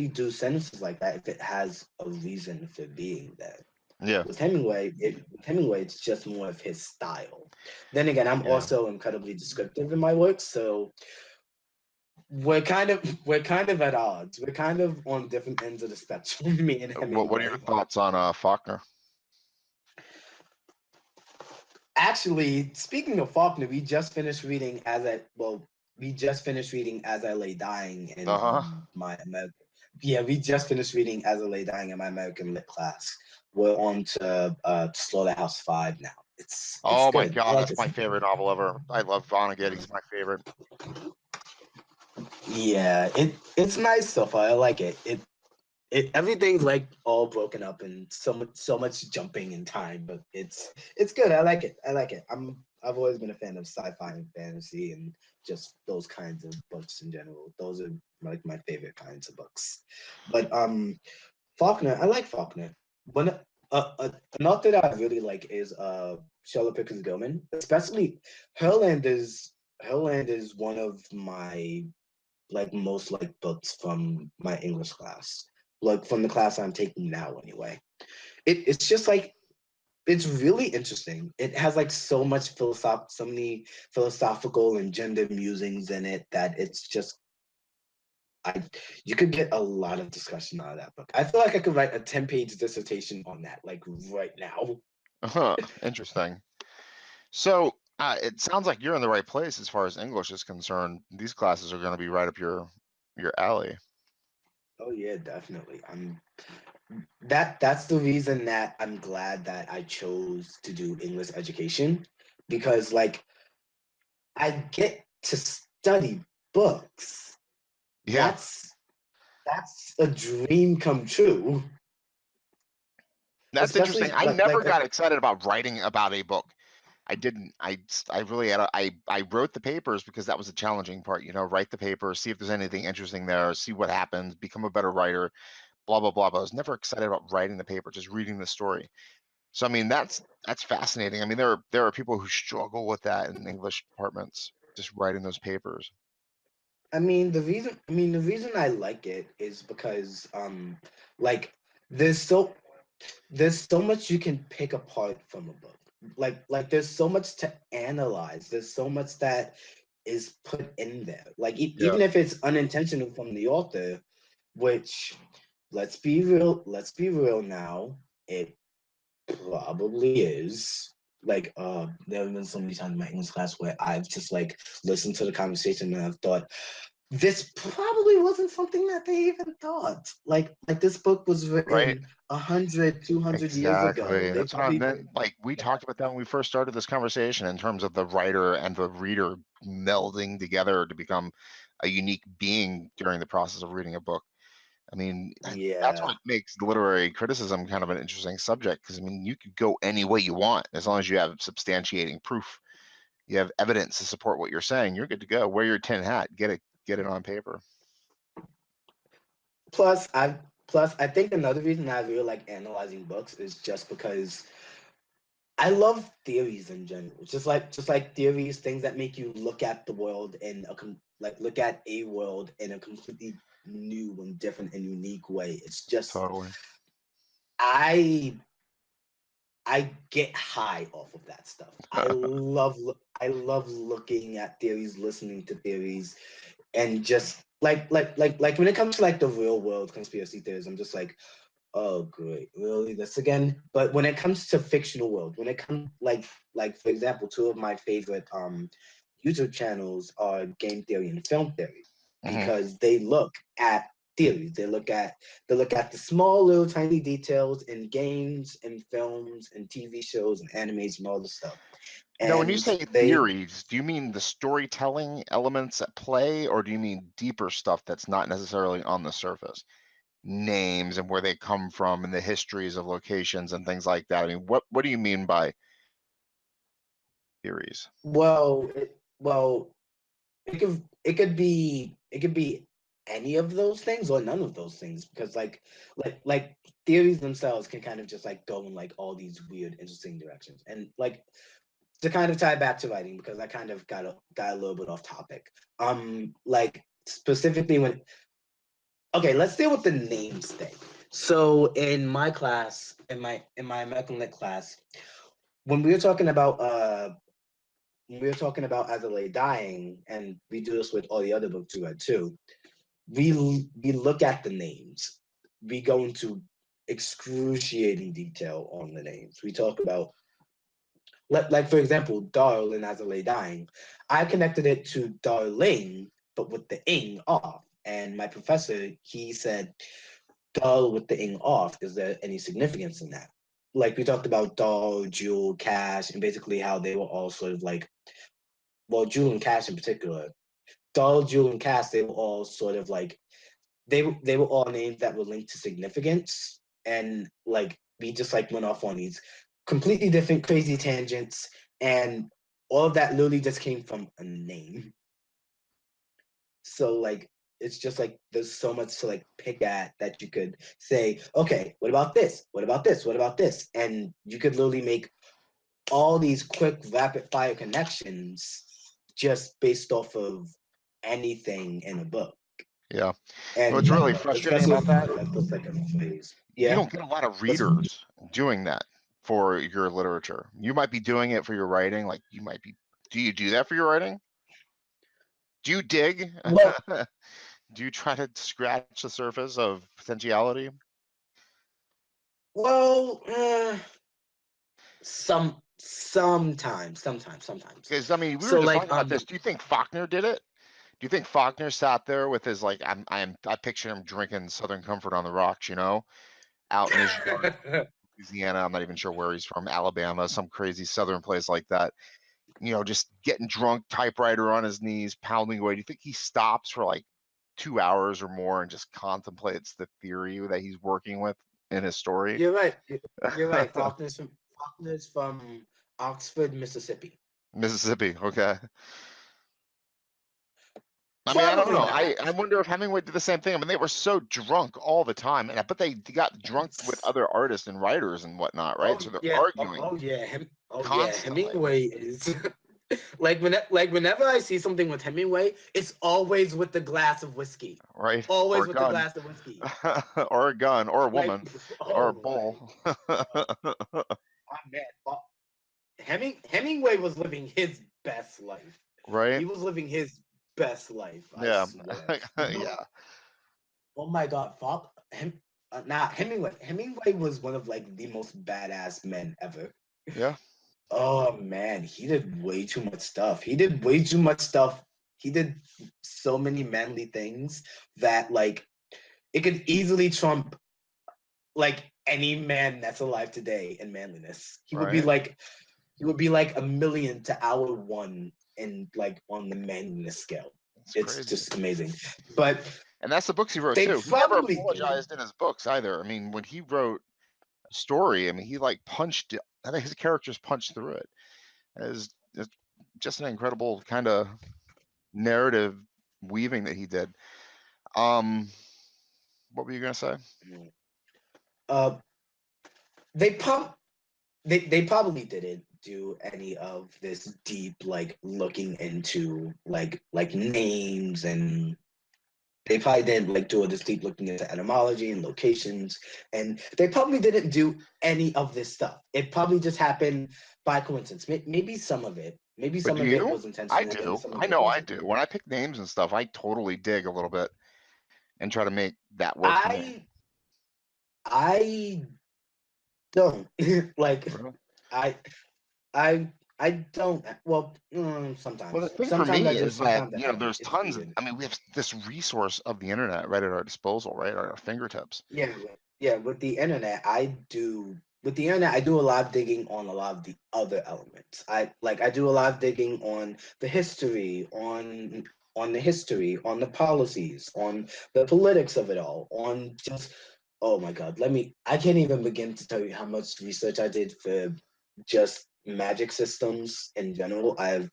do sentences like that if it has a reason for being there. Yeah, With Hemingway, it's just more of his style. Then again, I'm yeah. also incredibly descriptive in my work, so we're kind of at odds. We're kind of on different ends of the spectrum, me and What are your Hemingway. thoughts on Faulkner? Actually, speaking of Faulkner, we just finished reading As I Lay Dying in Uh-huh. my American. Yeah, we just finished reading As I Lay Dying in my American lit class. We're on to Slaughterhouse-5 now. It's Oh my good. I God, like that's it. my favorite novel ever. I love Vonnegut. He's my favorite. Yeah, it's nice so far. I like it. It everything's like all broken up and so much jumping in time, but it's good. I like it. I like it. I've always been a fan of sci-fi and fantasy and just those kinds of books in general. Those are like my favorite kinds of books. But Faulkner, I like Faulkner. When an author that I really like is Charlotte Pickens Gilman, especially Herland is Herland is one of my like most like books from my English class, like from the class I'm taking now anyway. It's just like it's really interesting. It has like so many philosophical and gender musings in it that it's just I you could get a lot of discussion out of that book. I feel like I could write a 10-page dissertation on that, like right now. Uh-huh. Interesting. So it sounds like you're in the right place as far as English is concerned. These classes are going to be right up your alley. Oh yeah, definitely. That's the reason that I'm glad that I chose to do English education because like I get to study books. Yeah, That's a dream come true. that's interesting. Especially I like never like got excited about writing about a book. I didn't. I really had I wrote the papers because that was the challenging part. You know, write the paper, see if there's anything interesting there, see what happens, become a better writer. Blah blah blah. But I was never excited about writing the paper, just reading the story. So I mean, that's fascinating. I mean, there are people who struggle with that in English departments, just writing those papers. the reason I like it is because like there's so there's so much you can pick apart from a book. Like there's so much to analyze. There's so much that is put in there. Like Yeah. even if it's unintentional from the author, which let's be real now, it probably is. Like there have been so many times in my English class where I've just like listened to the conversation and I've thought, this probably wasn't something that they even thought. Like this book was right? written 100, 200 years ago. Exactly. They That's what I probably meant. Like we talked about that when we first started this conversation in terms of the writer and the reader melding together to become a unique being during the process of reading a book. I mean, that's yeah. what makes literary criticism kind of an interesting subject because I mean, you could go any way you want as long as you have substantiating proof. You have evidence to support what you're saying. You're good to go. Wear your tin hat. Get it on paper. Plus, I think another reason I really like analyzing books is just because I love theories in general. Just like theories, things that make you look at the world in look at a world in a completely new and different and unique way. It's just Totally. I I get high off of that stuff. I love looking at theories, listening to theories, and just like when it comes to like the real world conspiracy theories, I'm just like, oh great, really this again? But when it comes to fictional world, when it comes like for example, two of my favorite YouTube channels are game theory and film theory Hmm. because they look at theories. They look at the small little tiny details in games and films and TV shows and animes and all this stuff. Now, when you And say they theories, do you mean the storytelling elements at play, or do you mean deeper stuff that's not necessarily on the surface? Names and where they come from and the histories of locations and things like that. I mean, what do you mean by theories? well, it could be any of those things or none of those things because like theories themselves can kind of just like go in like all these weird interesting directions and like to kind of tie back to writing because I kind of got a little bit off topic. Like specifically when okay, let's deal with the names thing. So in my class, in my MacLeod class, when we were talking about Aiello dying, and we do this with all the other books we read too. We look at the names. We go into excruciating detail on the names. We talk about like for example, Darl and Azalea dying. I connected it to Darling, but with the ing off. And my professor, he said, Darl with the ing off. Is there any significance in that? Like we talked about Darl, Jewel, Cash, and basically how they were all sort of like, well, Jewel and Cash in particular. Darl, Jewel, and Cash, they were all sort of like they were all names that were linked to significance, and like we just like went off on these completely different crazy tangents, and all of that literally just came from a name. So like it's just like there's so much to like pick at that you could say, okay, what about this? What about this? What about this? And you could literally make all these quick rapid fire connections just based off of anything in a book. Yeah. And What's really like, frustrating especially about that, for like the second phase. you Yeah. don't get a lot of That's, readers doing that for your literature. You might be doing it for your writing, like you might be. Do you do that for your writing? Do you dig? well, Do you try to scratch the surface of potentiality? well, sometimes. Because I mean, we were So just like talking about this. Do you think Faulkner did it? Do you think Faulkner sat there with his like I picture him drinking Southern Comfort on the rocks, out in his yard, Louisiana. I'm not even sure where he's from, Alabama, some crazy southern place like that. Just getting drunk, typewriter on his knees, pounding away. Do you think he stops for like 2 hours or more and just contemplates the theory that he's working with in his story? you're right. You're right. Faulkner's from Oxford, Mississippi. Mississippi, okay. I mean, I don't Probably know. not. I wonder if Hemingway did the same thing. I mean, they were so drunk all the time, and I bet they got drunk with other artists and writers and whatnot, right? So Oh they're yeah. arguing Oh yeah. constantly, Hemingway is whenever I see something with Hemingway, it's always with the glass of whiskey. right? Or Always a with the gun, glass of whiskey. or a gun, or a Like, woman, or a oh my bull, god. Oh man. Hemingway was living his best life. right? He was living his best life, I Yeah, swear. yeah, Oh my god, Hemingway was one of like the most badass men ever. yeah. Oh man, he did way too much stuff. He did way too much stuff he did so many manly things that like it could easily trump like any man that's alive today in manliness. Right. He would be like a million to our one in like on the manliness scale. It's It's crazy. just amazing. But And that's the books he wrote they too. He never probably did. apologized in his books either. I mean, when he wrote a story, I mean, he like punched it. I think his characters punched through it. It's just an incredible kind of narrative weaving that he did. Um, what were you gonna say? Uh, they prob they probably didn't do any of this deep like looking into like names, and they probably didn't like do all this deep looking into etymology and locations, and they probably didn't do any of this stuff. It probably just happened by coincidence. Maybe some of it, maybe But some do of it you? was I intentional and do. some of I it know I wasn't. do. When I pick names and stuff, I totally dig a little bit and try to make that work for me. I don't like Really? I I don't. Well, Well, the sometimes. thing for Sometimes I me do. is that, Sometimes I don't. there's It's tons of, weird. I mean, we have this resource of the internet right at our disposal, right at our fingertips. Yeah, yeah. With the internet, I do. With the internet, I do a lot of digging on a lot of the other elements. I do a lot of digging on the history, on the history, on the policies, on the politics of it all, on just. Oh my God! I can't even begin to tell you how much research I did for just magic systems in general. Huh.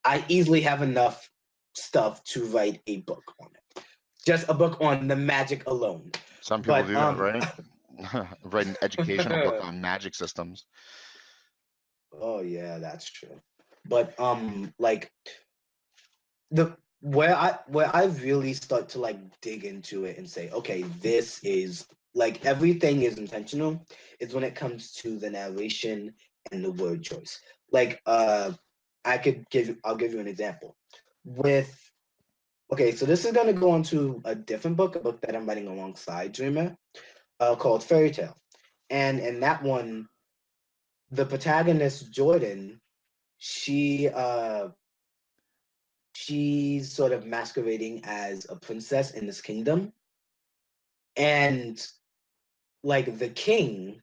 I easily have enough stuff to write a book on it. Just a book on the magic alone. Some people But do that, right? Write an educational book on magic systems. oh yeah, that's true. But like the where I really start to like dig into it and say, okay, this is like everything is intentional, is when it comes to the narration and the word choice. Like I'll give you an example. With Okay, so this is gonna go into a different book, a book that I'm writing alongside Dreamer, called Fairy Tale. And in that one, the protagonist Jordan, she she's sort of masquerading as a princess in this kingdom. And like the king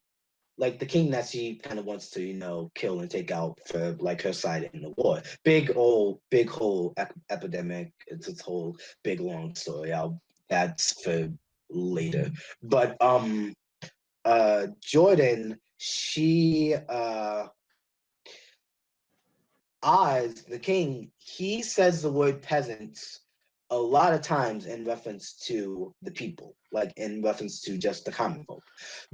that she kind of wants to, kill and take out for like her side in the war. Big whole epidemic. It's its whole big long story. That's for later. But Jordan, Oz, the king, he says the word peasants a lot of times in reference to the people, like in reference to just the common folk.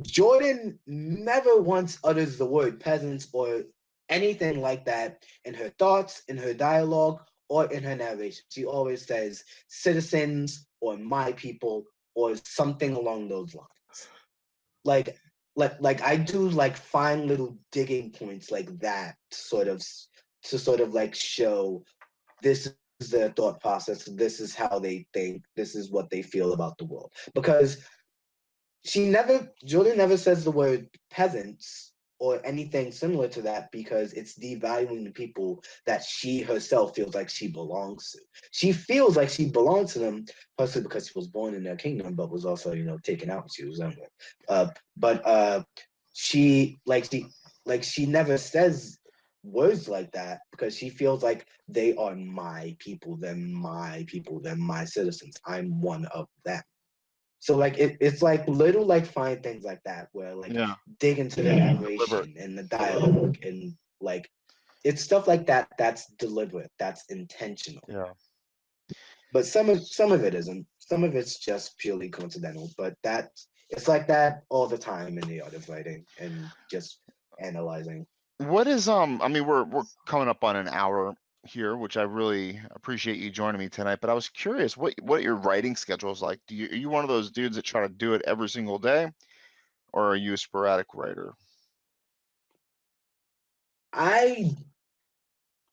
Jordan never once utters the word peasants or anything like that in her thoughts, in her dialogue, or in her narration. She always says citizens or my people or something along those lines. Like like I do like fine little digging points like that to sort of like show this is their thought process, this is how they think, this is what they feel about the world. Because Jordan never says the word peasants or anything similar to that because it's devaluing the people that she herself feels like she belongs to. She feels like she belongs to them, partially because she was born in their kingdom, but was also, taken out when she was younger. But she she never says words like that because she feels like they are my people, they're my citizens. I'm one of them. So like it's like little like fine things like that where like Yeah. dig into the Deliberate. narration and the dialogue and like it's stuff like that that's deliberate, that's intentional. Yeah. But some of it isn't. Some of it's just purely coincidental. But it's like that all the time in the art of writing and just analyzing. What is I mean, we're coming up on an hour here, which I really appreciate you joining me tonight. But I was curious what your writing schedule is like. Are you one of those dudes that try to do it every single day, or are you a sporadic writer? I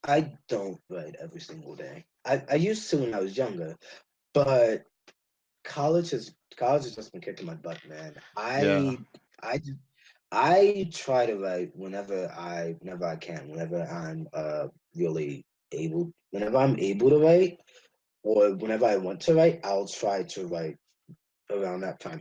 I don't write every single day. I used to when I was younger, but college has just been kicking my butt, man. Yeah. I I try to write whenever I can, whenever I'm really able to write, or whenever I want to write, I'll try to write around that time.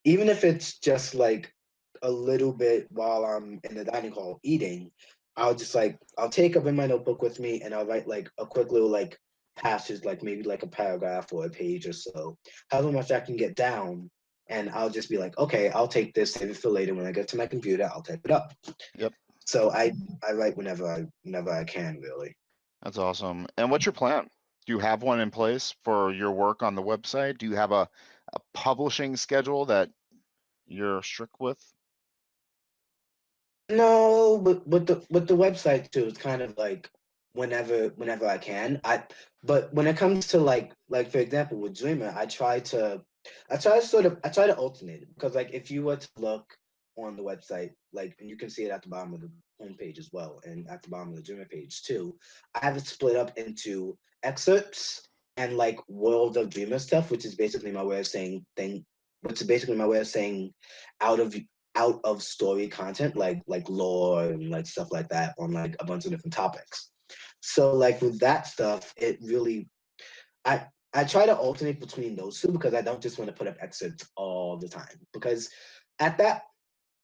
Even if it's just like a little bit while I'm in the dining hall eating, I'll take up in my notebook with me and I'll write like a quick little like passage, like maybe like a paragraph or a page or so, however much I can get down. And I'll just be like, okay, I'll take this, save it for later. When I get to my computer, I'll type it up. Yep. So I write whenever I can, really. That's awesome. And what's your plan? Do you have one in place for your work on the website? Do you have a publishing schedule that you're strict with? No, but with the website too, it's kind of like whenever I can. But when it comes to like for example with Dreamer, I try to alternate it because like if you were to look on the website, like and you can see it at the bottom of the homepage as well, and at the bottom of the Dreamer page too, I have it split up into excerpts and like World of Dreamer stuff, which is basically my way of saying which is basically my way of saying out of out of story content like lore and like stuff like that on like a bunch of different topics. So like with that stuff, it really I try to alternate between those two because I don't just want to put up excerpts all the time because at that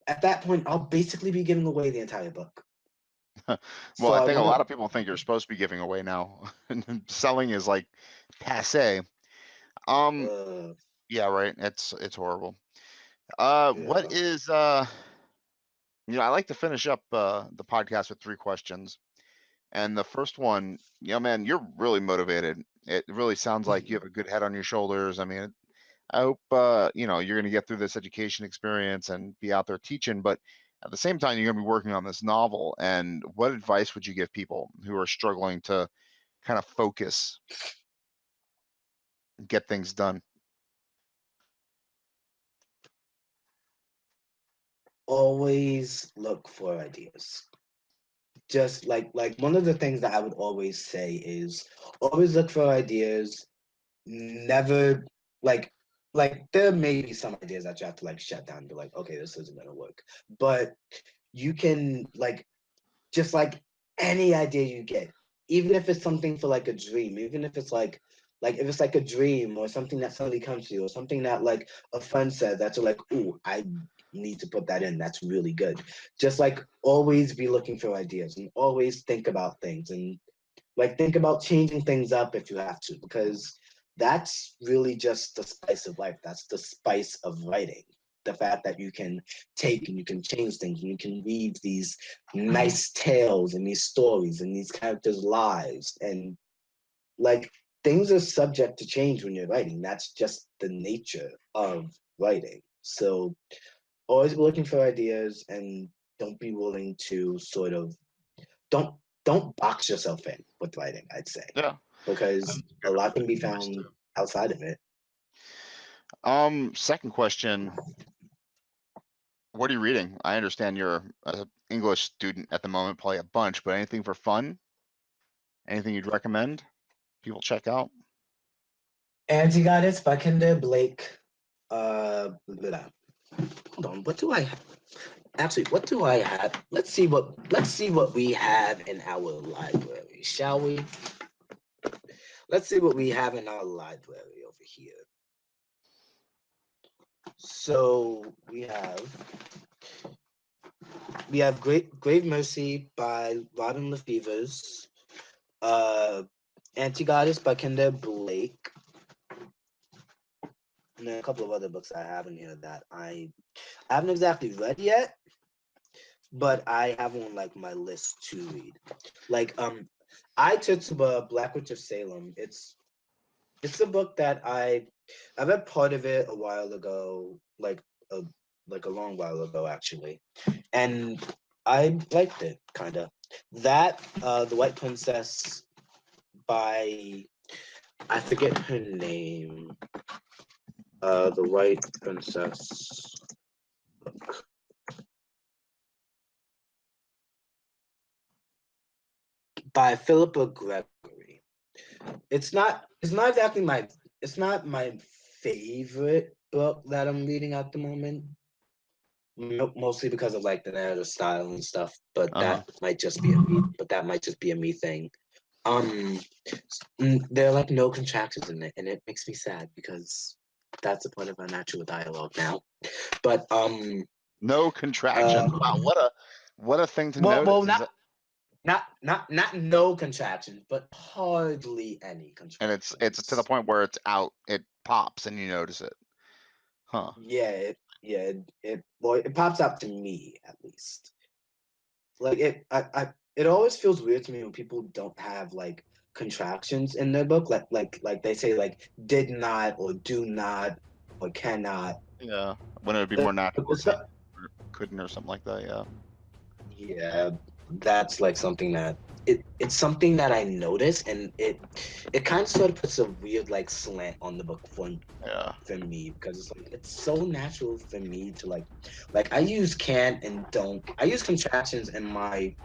at that point I'll basically be giving away the entire book. Well, So I I think a want lot of people think you're supposed to be giving away now. Selling is like passe. to Um, yeah, right. It's horrible. What yeah. is I like to finish up the podcast with 3 questions. And the first one, man, you're really motivated. It really sounds like you have a good head on your shoulders. I mean, I hope you're going to get through this education experience and be out there teaching, but at the same time, you're going to be working on this novel. And what advice would you give people who are struggling to kind of focus and get things done? Always look for ideas. Just like one of the things that I would always say is always look for ideas. Never like there may be some ideas that you have to like shut down and be like, okay, this isn't gonna work. But you can like just like any idea you get, even if it's something for like a dream, even if it's like if it's like a dream or something that suddenly comes to you or something that like a friend said that's like, ooh, I need to put that in. That's really good. Just like always be looking for ideas and always think about things and like think about changing things up if you have to, because that's really just the spice of life. That's the spice of writing. The fact that you can take and you can change things and you can weave these nice tales and these stories and these characters' lives. And like things are subject to change when you're writing. That's just the nature of writing. So always be looking for ideas and don't be willing to sort of don't don't box yourself in with writing, I'd say, Yeah. because a lot can be found outside of it. Second question, what are you reading? I understand you're an English student at the moment, probably a bunch, but anything for fun? Anything you'd recommend people check out? Anti-Goddess by Kinder Blake. Blah. Hold on, what do I have? Actually, what do I have? Let's see what we have in our library, shall we? Let's see what we have in our library over here. So we have Grave Mercy by Robin Lefevers, Anti-Goddess by Kinder Blake, and then a couple of other books I have in here that I haven't exactly read yet, but I have on like my list to read. Like I Tituba, Black Witch of Salem. It's a book that I read part of it a while ago, like a long while ago actually, and I liked it kind of. That The White Princess by I forget her name. The White Princess book by Philippa Gregory. It's not my favorite book that I'm reading at the moment. Mostly because of like the narrative style and stuff, but Uh-huh. that might just be a me thing. There are like no contractions in it, and it makes me sad because that's the point of our natural dialogue now. But No contractions. Wow, what a thing to well, notice. Is not no contractions, but hardly any and it's to the contractions. point where it's out, it pops and you notice it. Huh. It pops out to me at least. Like it always feels weird to me when people don't have like contractions in their book, like they say like did not or do not or cannot. Yeah. When it would be more natural to say couldn't or something like that, yeah. Yeah, that's like something that it's something that I notice, and it kind of sort of puts a weird like slant on the book for me because it's like it's so natural for me to like I use can't and don't. I use contractions in my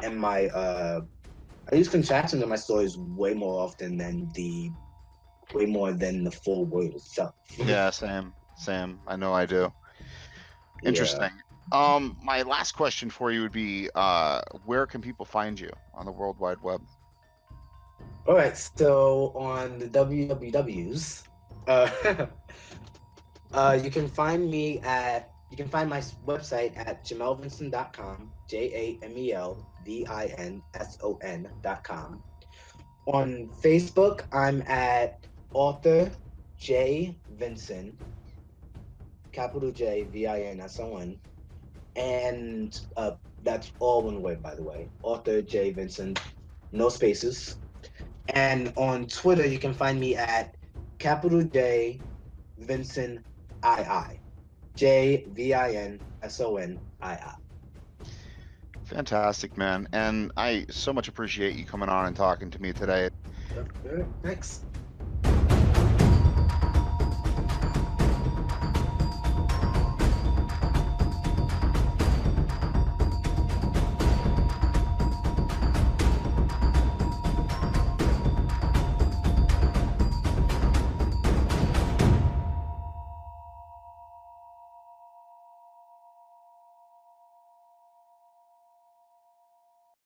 I use contractions in my stories way more often than the full word itself. Yeah, same. I know I do. Yeah. Interesting. My last question for you would be, where can people find you on the World Wide Web? All right. So on the wwws, you can find my website at jamelvinson.com, JAMELVINSON.com. On Facebook, I'm at author J Vinson, capital J VINSON, and that's all one word, by the way. Author J Vinson, no spaces. And on Twitter, you can find me at capital J Vinson II, JVINSONII. Fantastic, man. And I so much appreciate you coming on and talking to me today. Thanks.